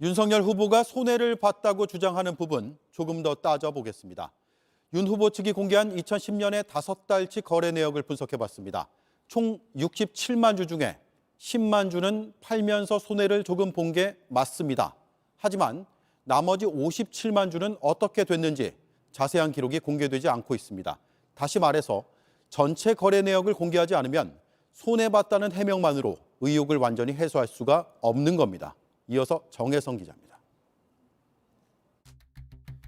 윤석열 후보가 손해를 봤다고 주장하는 부분 조금 더 따져보겠습니다. 윤 후보 측이 공개한 2010년의 5달치 거래 내역을 분석해봤습니다. 총 67만 주 중에 10만 주는 팔면서 손해를 조금 본 게 맞습니다. 하지만 나머지 57만 주는 어떻게 됐는지 자세한 기록이 공개되지 않고 있습니다. 다시 말해서 전체 거래 내역을 공개하지 않으면 손해봤다는 해명만으로 의혹을 완전히 해소할 수가 없는 겁니다. 이어서 정혜성 기자입니다.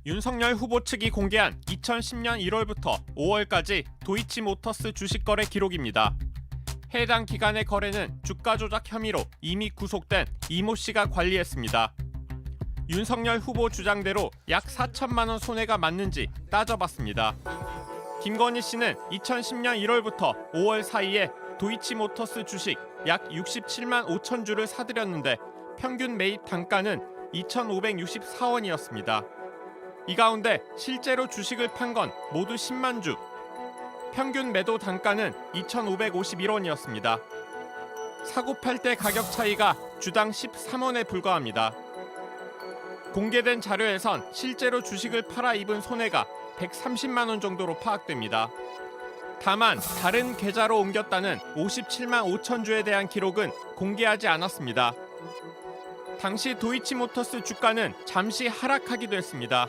윤석열 후보 측이 공개한 2010년 1월부터 5월까지 도이치모터스 주식 거래 기록입니다. 해당 기간의 거래는 주가 조작 혐의로 이미 구속된 이모 씨가 관리했습니다. 윤석열 후보 주장대로 약 4천만 원 손해가 맞는지 따져봤습니다. 김건희 씨는 2010년 1월부터 5월 사이에 도이치모터스 주식 약 67만 5천 주를 사들였는데 평균 매입 단가는 2,564원이었습니다. 이 가운데 실제로 주식을 판 건 모두 10만 주. 평균 매도 단가는 2,551원이었습니다. 사고 팔 때 가격 차이가 주당 13원에 불과합니다. 공개된 자료에선 실제로 주식을 팔아 입은 손해가 130만 원 정도로 파악됩니다. 다만 다른 계좌로 옮겼다는 57만 5천 주에 대한 기록은 공개하지 않았습니다. 당시 도이치모터스 주가는 잠시 하락하기도 했습니다.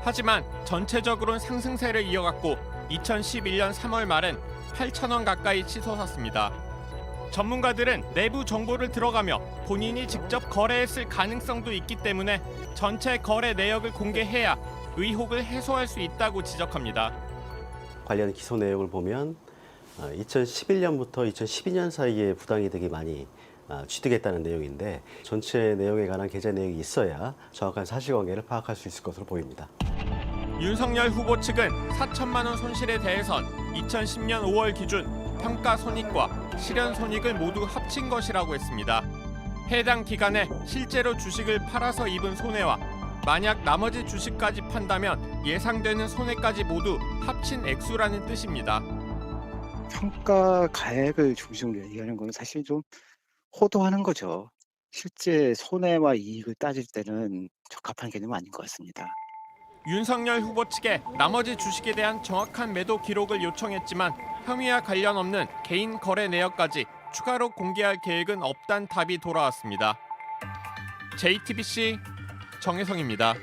하지만 전체적으로는 상승세를 이어갔고 2011년 3월 말엔 8,000원 가까이 치솟았습니다. 전문가들은 내부 정보를 들어가며 본인이 직접 거래했을 가능성도 있기 때문에 전체 거래 내역을 공개해야 의혹을 해소할 수 있다고 지적합니다. 관련 기소 내용을 보면 2011년부터 2012년 사이에 부당이득이 많이 취득했다는 내용인데 전체 내용에 관한 계좌 내역이 있어야 정확한 사실관계를 파악할 수 있을 것으로 보입니다. 윤석열 후보 측은 4천만 원 손실에 대해선 2010년 5월 기준 평가 손익과 실현 손익을 모두 합친 것이라고 했습니다. 해당 기간에 실제로 주식을 팔아서 입은 손해와 만약 나머지 주식까지 판다면 예상되는 손해까지 모두 합친 액수라는 뜻입니다. 평가 가액을 중심으로 얘기하는 건 사실 좀 호도하는 거죠. 실제 손해와 이익을 따질 때는 적합한 개념은 아닌 것 같습니다. 윤석열 후보 측에 나머지 주식에 대한 정확한 매도 기록을 요청했지만 혐의와 관련 없는 개인 거래 내역까지 추가로 공개할 계획은 없다는 답이 돌아왔습니다. JTBC 정혜성입니다.